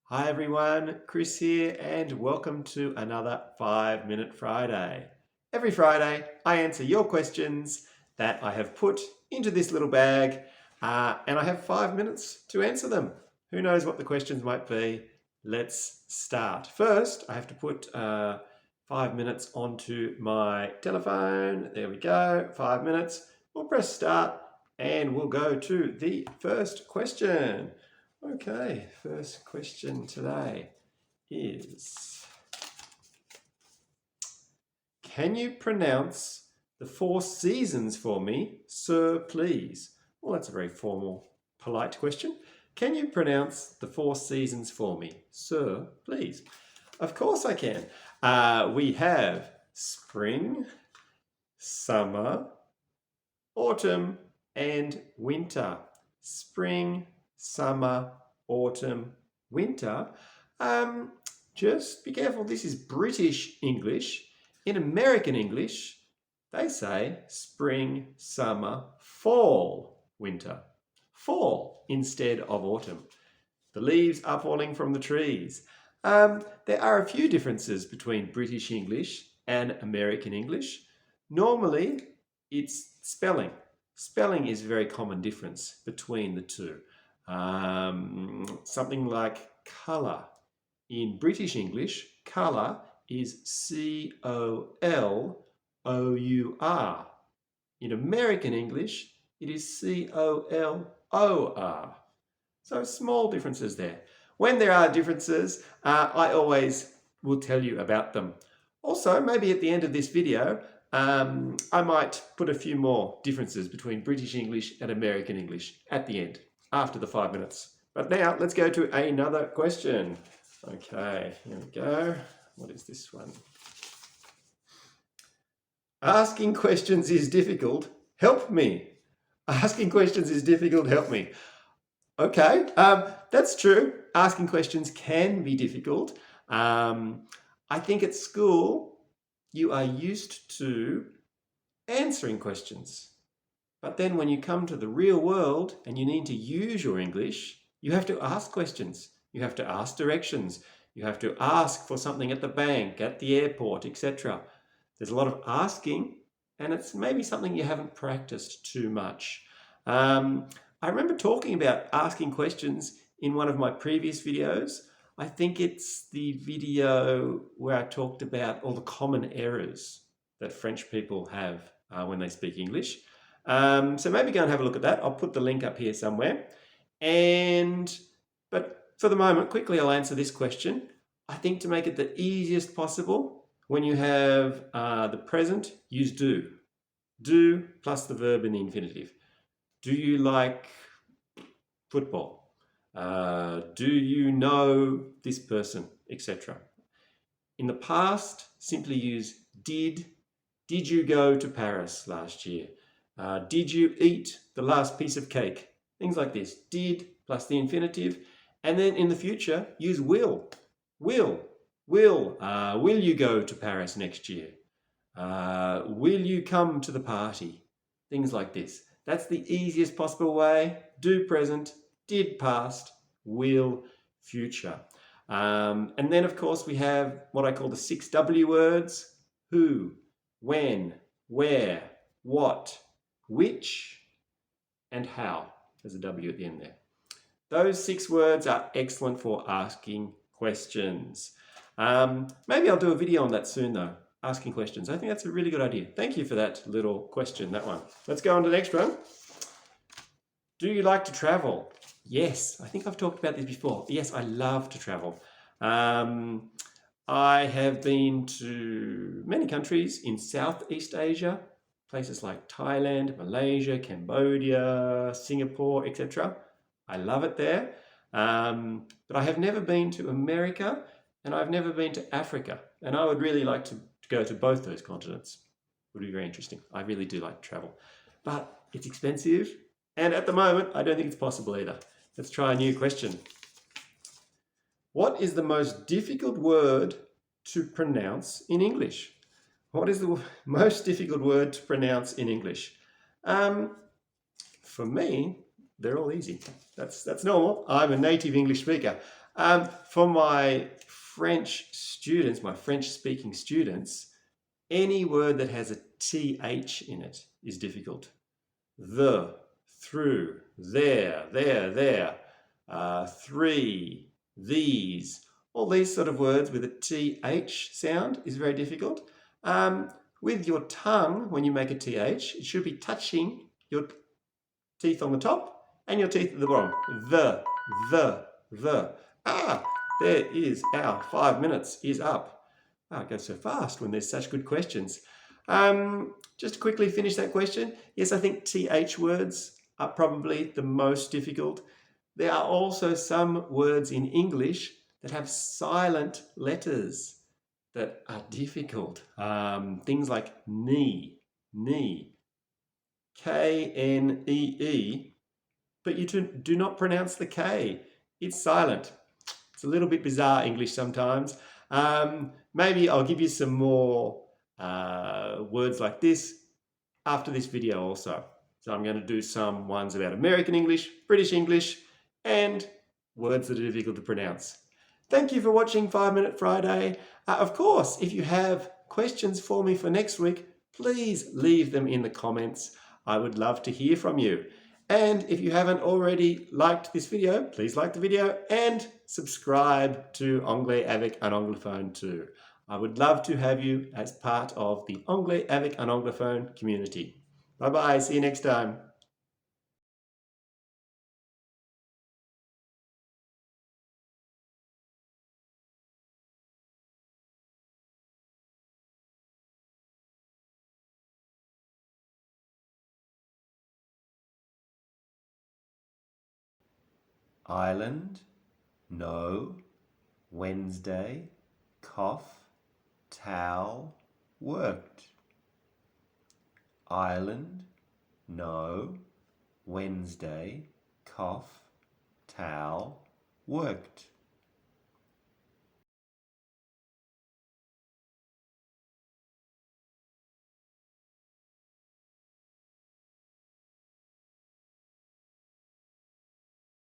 Hi everyone, Chris here and welcome to another 5-Minute Friday. Every Friday I answer your questions that I have put into this little bag and I have 5 minutes to answer them. Who knows what the questions might be? Let's start. First, I have to put 5 minutes onto my telephone. There we go, 5 minutes. We'll press start and we'll go to the first question. Okay, first question today is, can you pronounce the 4 seasons for me, sir, please? Well, that's a very formal, polite question. Can you pronounce the 4 seasons for me, sir, please? Of course I can. We have spring, summer, autumn, and winter. Spring, summer, autumn, winter. Just be careful, this is British English. In American English, they say spring, summer, fall, winter. Fall instead of autumn. The leaves are falling from the trees. There are a few differences between British English and American English. Normally, it's spelling. Spelling is a very common difference between the two. Something like colour. In British English, colour is C-O-L-O-U-R. In American English, it is C-O-L-O-R. So small differences there. When there are differences, I always will tell you about them. Also, maybe at the end of this video, I might put a few more differences between British English and American English at the end, after the 5 minutes. But now let's go to another question. Okay, here we go. What is this one? Asking questions is difficult. Help me. Asking questions is difficult. Help me. Okay, that's true. Asking questions can be difficult. I think at school, you are used to answering questions. But then when you come to the real world and you need to use your English, you have to ask questions. You have to ask directions. You have to ask for something at the bank, at the airport, etc. There's a lot of asking, and it's maybe something you haven't practiced too much. I remember talking about asking questions in one of my previous videos. I think it's the video where I talked about all the common errors that French people have when they speak English. So maybe go and have a look at that. I'll put the link up here somewhere. But for the moment, quickly I'll answer this question. I think to make it the easiest possible, when you have the present, use do. Do plus the verb in the infinitive. Do you like football? Do you know this person, etc. In the past, simply use did. Did you go to Paris last year? Did you eat the last piece of cake? Things like this. Did plus the infinitive. And then in the future, use will. Will you go to Paris next year? Will you come to the party? Things like this. That's the easiest possible way. Do present, did past, will future. And then of course we have what I call the 6 W words: who, when, where, what, which, and how. There's a W at the end there. Those 6 words are excellent for asking questions. Maybe I'll do a video on that soon though, asking questions. I think that's a really good idea. Thank you for that little question, that one. Let's go on to the next one. Do you like to travel? Yes, I think I've talked about this before. Yes, I love to travel. I have been to many countries in Southeast Asia, places like Thailand, Malaysia, Cambodia, Singapore, etc. I love it there. But I have never been to America and I've never been to Africa. And I would really like to go to both those continents. It would be very interesting. I really do like to travel. But it's expensive. And at the moment, I don't think it's possible either. Let's try a new question. What is the most difficult word to pronounce in English? What is the most difficult word to pronounce in English? For me, they're all easy. That's normal. I'm a native English speaker. For my French students, my French-speaking students, any word that has a TH in it is difficult. The, through, there, three, these, all these sort of words with a TH sound is very difficult. With your tongue, when you make a TH, it should be touching your teeth on the top and your teeth at the bottom. The. There is our 5 minutes is up. It goes so fast when there's such good questions. Just to quickly finish that question. Yes, I think TH words are probably the most difficult. There are also some words in English that have silent letters that are difficult. Things like knee, K-N-E-E, but you do not pronounce the K. It's silent. It's a little bit bizarre English sometimes. Maybe I'll give you some more words like this after this video also. So I'm going to do some ones about American English, British English, and words that are difficult to pronounce. Thank you for watching 5 Minute Friday. Of course, if you have questions for me for next week, please leave them in the comments. I would love to hear from you. And if you haven't already liked this video, please like the video and subscribe to Anglais, Avec, and Anglophone too. I would love to have you as part of the Anglais, Avec, and Anglophone community. Bye-bye. See you next time. Island, no, Wednesday, cough, towel, worked. Island, no, Wednesday, cough, towel, worked.